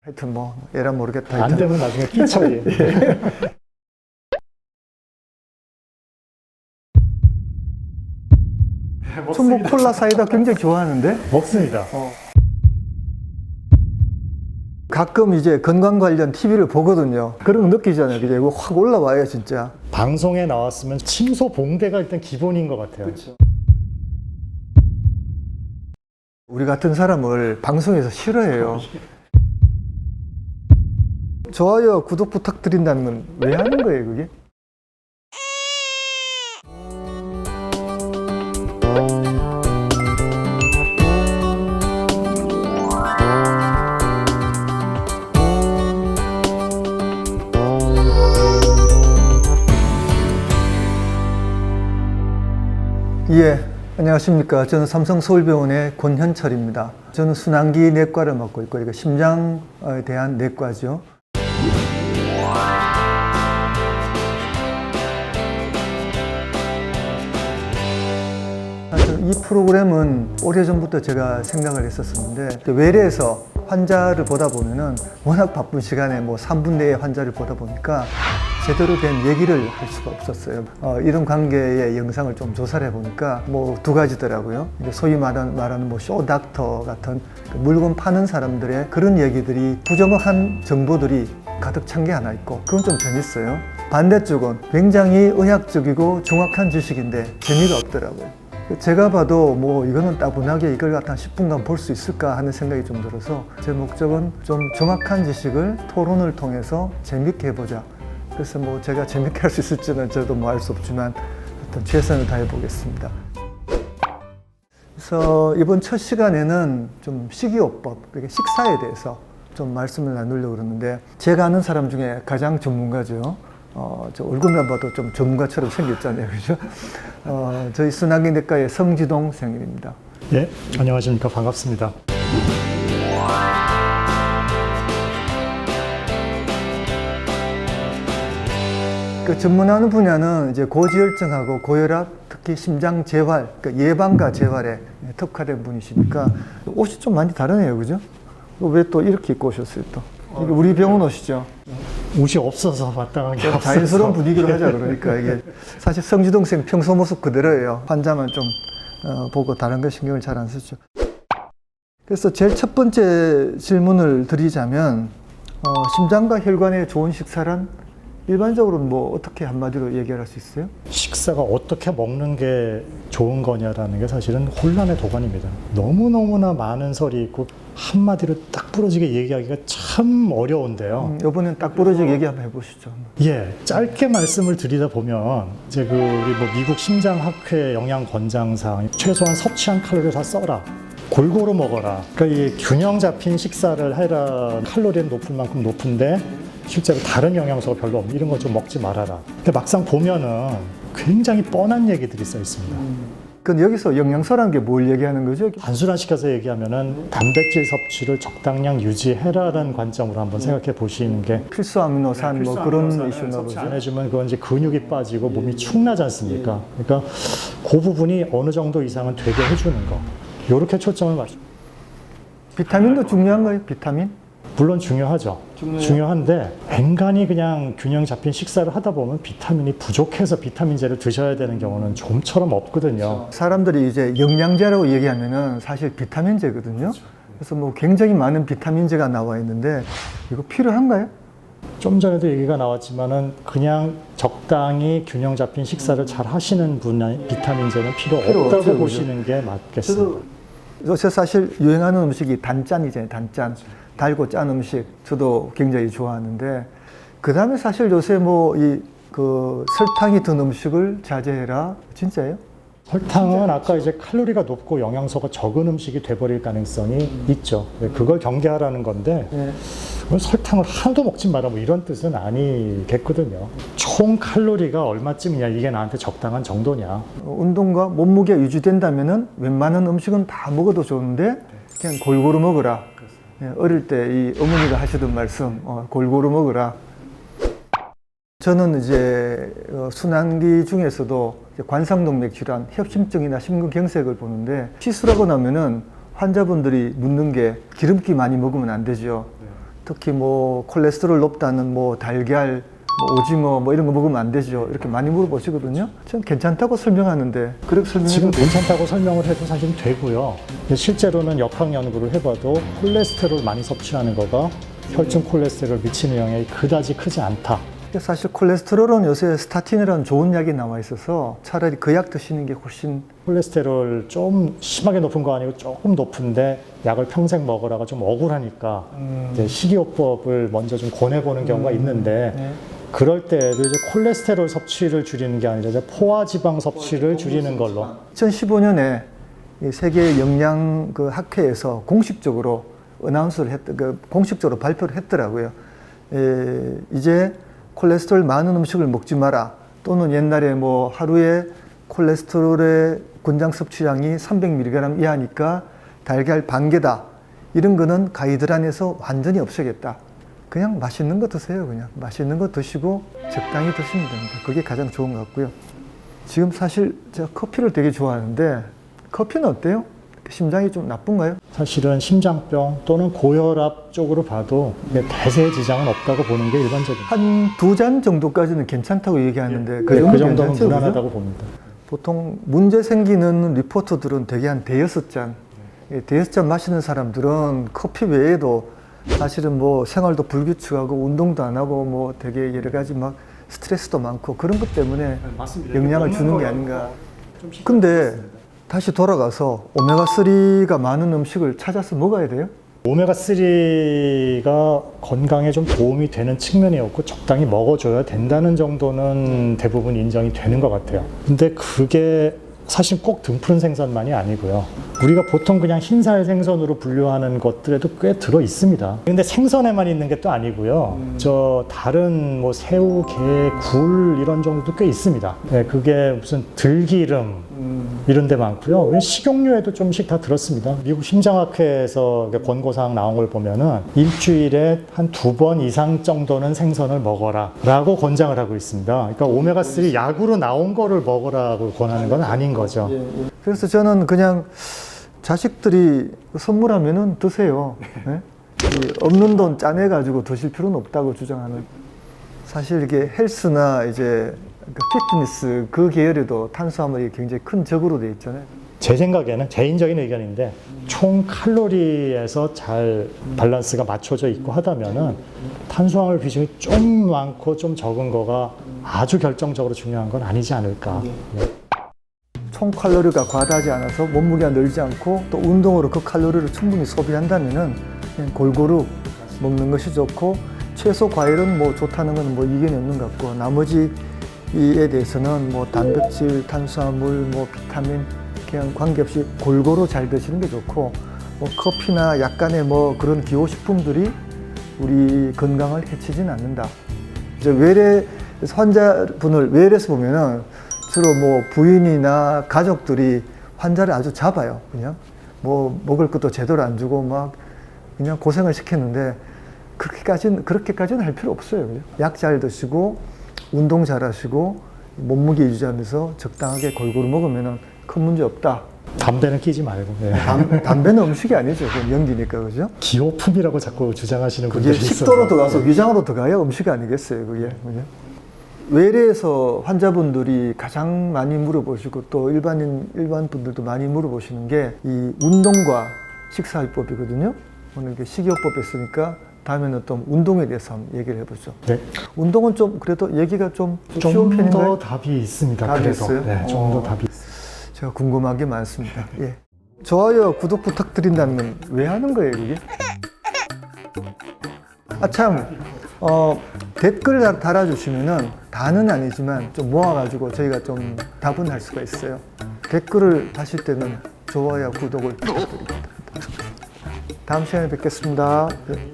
하여튼 뭐 에라 모르겠다. 안 하여튼. 되면 나중에 삐처리. 전뭐 콜라 사이다 굉장히 좋아하는데 먹습니다. 가끔 이제 건강 관련 TV를 보거든요. 그런 거 느끼잖아요. 그죠? 이거 확 올라와요, 진짜. 방송에 나왔으면 침소 봉대가 일단 기본인 것 같아요. 우리 같은 사람을 방송에서 싫어해요. 좋아요, 구독 부탁드린다는 건 왜 하는 거예요, 그게? 예, 안녕하십니까. 저는 삼성서울병원의 권현철입니다. 저는 순환기 내과를 맡고 있고, 이거 심장에 대한 내과죠. 사실 이 프로그램은 오래전부터 제가 생각을 했었었는데, 외래에서 환자를 보다 보면은 워낙 바쁜 시간에 뭐 3분 내에 환자를 보다 보니까 제대로 된 얘기를 할 수가 없었어요. 이런 관계의 영상을 좀 조사를 해보니까 뭐 두 가지더라고요. 소위 말하는 뭐 쇼닥터 같은 물건 파는 사람들의 그런 얘기들이 부정확한 정보들이 가득 찬 게 하나 있고, 그건 좀 재밌어요. 반대쪽은 굉장히 의학적이고 정확한 지식인데 재미가 없더라고요. 제가 봐도 뭐 이거는 따분하게 이걸 갖다 10분간 볼 수 있을까 하는 생각이 좀 들어서, 제 목적은 좀 정확한 지식을 토론을 통해서 재밌게 해보자. 그래서 뭐 제가 재밌게 할 수 있을지는 저도 뭐 알 수 없지만 일단 최선을 다해 보겠습니다. 그래서 이번 첫 시간에는 좀 식이요법, 식사에 대해서 좀 말씀을 나누려고 그러는데, 제가 아는 사람 중에 가장 전문가죠. 저 얼굴만 봐도 좀 전문가처럼 생겼잖아요, 그죠? 저희 순환기내과의 성지동 선생님입니다. 예, 안녕하십니까. 반갑습니다. 그 전문하는 분야는 이제 고지혈증하고 고혈압, 특히 심장 재활, 그러니까 예방과 재활에 특화된 분이시니까 옷이 좀 많이 다르네요, 그죠? 왜 또 이렇게 입고 오셨어요, 또? 이게 우리 병원 옷이죠. 옷이 없어서 마땅한 게 없어서. 자연스러운 분위기로 하자 그러니까 이게 사실 성지동 쌤 평소 모습 그대로예요. 환자만 좀 보고 다른 거 신경을 잘 안 쓰죠. 그래서 제일 첫 번째 질문을 드리자면, 심장과 혈관에 좋은 식사란 일반적으로는 뭐 어떻게 한마디로 얘기할 수 있어요? 식사가 어떻게 먹는 게 좋은 거냐라는 게 사실은 혼란의 도가니입니다. 너무너무나 많은 설이 있고 한마디로 딱 부러지게 얘기하기가 참 어려운데요. 이번엔 딱 부러지게 얘기 한번 해보시죠. 예, 짧게 말씀을 드리다 보면 이제 우리 뭐 미국 심장학회 영양 권장상 최소한 섭취한 칼로리를 다 써라. 골고루 먹어라. 그러니까 이 균형 잡힌 식사를 해라. 칼로리는 높을 만큼 높은데 실제로 다른 영양소가 별로 없는 이런 거 좀 먹지 말아라. 근데 막상 보면은 굉장히 뻔한 얘기들이 써 있습니다. 그럼 여기서 영양소라는 게 뭘 얘기하는 거죠? 단순화시켜서 얘기하면은 단백질 섭취를 적당량 유지해라라는 관점으로 한번 생각해 보시는 게, 필수 아미노산 뭐 그런 이슈나 섭취 보죠. 안 해주면 그건 이제 근육이 빠지고 몸이 축나지 않습니까? 그러니까 그 부분이 어느 정도 이상은 되게 해주는 거. 이렇게 초점을 맞춰. 비타민도 중요한가요? 비타민? 물론 중요하죠. 중요한데 앵간히 그냥 균형 잡힌 식사를 하다 보면 비타민이 부족해서 비타민제를 드셔야 되는 경우는 좀처럼 없거든요. 사람들이 이제 영양제라고 얘기하면은 사실 비타민제거든요. 그래서 뭐 굉장히 많은 비타민제가 나와 있는데 이거 필요한가요? 좀 전에도 얘기가 나왔지만은 그냥 적당히 균형 잡힌 식사를 잘 하시는 분의 비타민제는 필요 없다고 없죠, 보시는 게 맞겠습니다. 요새 사실 유행하는 음식이 단짠이잖아요, 단짠. 달고 짠 음식 저도 굉장히 좋아하는데, 그 다음에 사실 요새 뭐 설탕이 든 음식을 자제해라, 진짜예요? 설탕은 아까 이제 칼로리가 높고 영양소가 적은 음식이 돼버릴 가능성이 있죠. 그걸 경계하라는 건데, 설탕을 하나도 먹지 마라 뭐 이런 뜻은 아니겠거든요. 총 칼로리가 얼마쯤이냐, 이게 나한테 적당한 정도냐. 운동과 몸무게 유지된다면은 웬만한 음식은 다 먹어도 좋은데 그냥 골고루 먹어라. 어릴 때 이 어머니가 하시던 말씀, 골고루 먹어라. 저는 이제 순환기 중에서도 관상동맥 질환, 협심증이나 심근경색을 보는데, 시술하고 나면은 환자분들이 묻는 게 기름기 많이 먹으면 안 되죠. 특히 뭐 콜레스테롤 높다는 뭐 달걀, 뭐 오징어 뭐 이런 거 먹으면 안 되죠. 이렇게 많이 물어보시거든요. 전 괜찮다고 설명하는데 그렇게 설명해도 지금 괜찮다고 설명을 해도 사실 되고요. 근데 실제로는 역학 연구를 해봐도 콜레스테롤 많이 섭취하는 거가 혈중 콜레스테롤 미치는 영향이 그다지 크지 않다. 사실 콜레스테롤은 요새 스타틴이라는 좋은 약이 나와 있어서 차라리 그 약 드시는 게 훨씬 콜레스테롤 좀 심하게 높은 거 아니고 조금 높은데 약을 평생 먹으라가 좀 억울하니까 이제 식이요법을 먼저 좀 권해보는 경우가 있는데 네. 그럴 때에도 이제 콜레스테롤 섭취를 줄이는 게 아니라 이제 포화지방 섭취를 줄이는 걸로. 2015년에 세계 영양 그 학회에서 공식적으로 공식적으로 발표를 했더라고요. 이제 콜레스테롤 많은 음식을 먹지 마라. 또는 옛날에 뭐 하루에 콜레스테롤의 권장 섭취량이 300mg 이하니까 달걀 반 개다. 이런 거는 가이드라인에서 완전히 없애겠다. 그냥 맛있는 거 드세요. 그냥 맛있는 거 드시고 적당히 드시면 됩니다. 그게 가장 좋은 것 같고요. 지금 사실 제가 커피를 되게 좋아하는데 커피는 어때요? 심장이 좀 나쁜가요? 사실은 심장병 또는 고혈압 쪽으로 봐도 이게 대세에 지장은 없다고 보는 게 일반적입니다. 한 2잔 정도까지는 괜찮다고 얘기하는데 그 정도는 괜찮죠, 무난하다고 그죠? 봅니다. 보통 문제 생기는 리포터들은 대개 한 대여섯 잔, 대여섯 잔 마시는 사람들은 커피 외에도 사실은 뭐 생활도 불규칙하고 운동도 안 하고 뭐 되게 여러 가지 막 스트레스도 많고 그런 것 때문에 영향을 주는 게 아닌가. 근데 다시 돌아가서 오메가3가 많은 음식을 찾아서 먹어야 돼요? 오메가3가 건강에 좀 도움이 되는 측면이 없고 적당히 먹어줘야 된다는 정도는 대부분 인정이 되는 것 같아요. 근데 그게 사실 꼭 등푸른 생선만이 아니고요. 우리가 보통 그냥 흰살 생선으로 분류하는 것들에도 꽤 들어 있습니다. 근데 생선에만 있는 게 또 아니고요. 저 다른 뭐 새우, 게, 굴 이런 정도도 꽤 있습니다. 네, 그게 무슨 들기름 이런 데 많고요. 식용유에도 좀씩 다 들었습니다. 미국 심장학회에서 권고사항 나온 걸 보면은 일주일에 한 2번 이상 정도는 생선을 먹어라 라고 권장을 하고 있습니다. 그러니까 오메가3 약으로 나온 거를 먹으라고 권하는 건 아닌 거죠. 그래서 저는 그냥 자식들이 선물하면은 드세요. 네? 이 없는 돈 짜내가지고 드실 필요는 없다고 주장하는. 사실 이게 헬스나 이제 그 피트니스 그 계열에도 탄수화물이 굉장히 큰 적으로 돼 있잖아요. 제 생각에는 개인적인 의견인데 총 칼로리에서 잘 밸런스가 맞춰져 있고 하다면은 탄수화물 비중이 좀 많고 좀 적은 거가 아주 결정적으로 중요한 건 아니지 않을까. 네. 총 칼로리가 과다하지 않아서 몸무게가 늘지 않고 또 운동으로 그 칼로리를 충분히 소비한다면은 그냥 골고루 먹는 것이 좋고 채소 과일은 뭐 좋다는 건 뭐 이견이 없는 것 같고 나머지 이에 대해서는 뭐 단백질, 탄수화물, 뭐 비타민 그냥 관계없이 골고루 잘 드시는 게 좋고 뭐 커피나 약간의 뭐 그런 기호식품들이 우리 건강을 해치진 않는다. 이제 외래 환자분을 외래에서 보면은 주로 뭐 부인이나 가족들이 환자를 아주 잡아요. 그냥 뭐 먹을 것도 제대로 안 주고 막 그냥 고생을 시켰는데 그렇게까지는 할 필요 없어요. 약 잘 드시고 운동 잘 하시고 몸무게 유지하면서 적당하게 골고루 먹으면 큰 문제 없다. 담배는 끼지 말고. 네. 담배는 음식이 아니죠. 그건 연기니까, 그죠? 기호품이라고 자꾸 주장하시는 그게 분들이 식도로 있어요. 들어가서 위장으로 들어가야 음식이 아니겠어요, 그게. 그죠? 외래에서 환자분들이 가장 많이 물어보시고 또 일반 분들도 많이 물어보시는 게 이 운동과 식사요법이거든요. 오늘 이게 식이요법 했으니까 다음에는 또 운동에 대해서 한번 얘기를 해보죠. 네. 운동은 좀 그래도 얘기가 좀 쉬운 좀 편인가요? 더 답이 있습니다. 답이 그래도. 있어요? 네, 좀 더 답이 있습니다. 제가 궁금한 게 많습니다. 예. 좋아요, 구독 부탁드린다면 왜 하는 거예요, 이게? 참, 댓글 달아주시면은 다는 아니지만 좀 모아가지고 저희가 좀 답은 할 수가 있어요. 댓글을 다실 때는 좋아요, 구독을 부탁드립니다. 다음 시간에 뵙겠습니다. 네.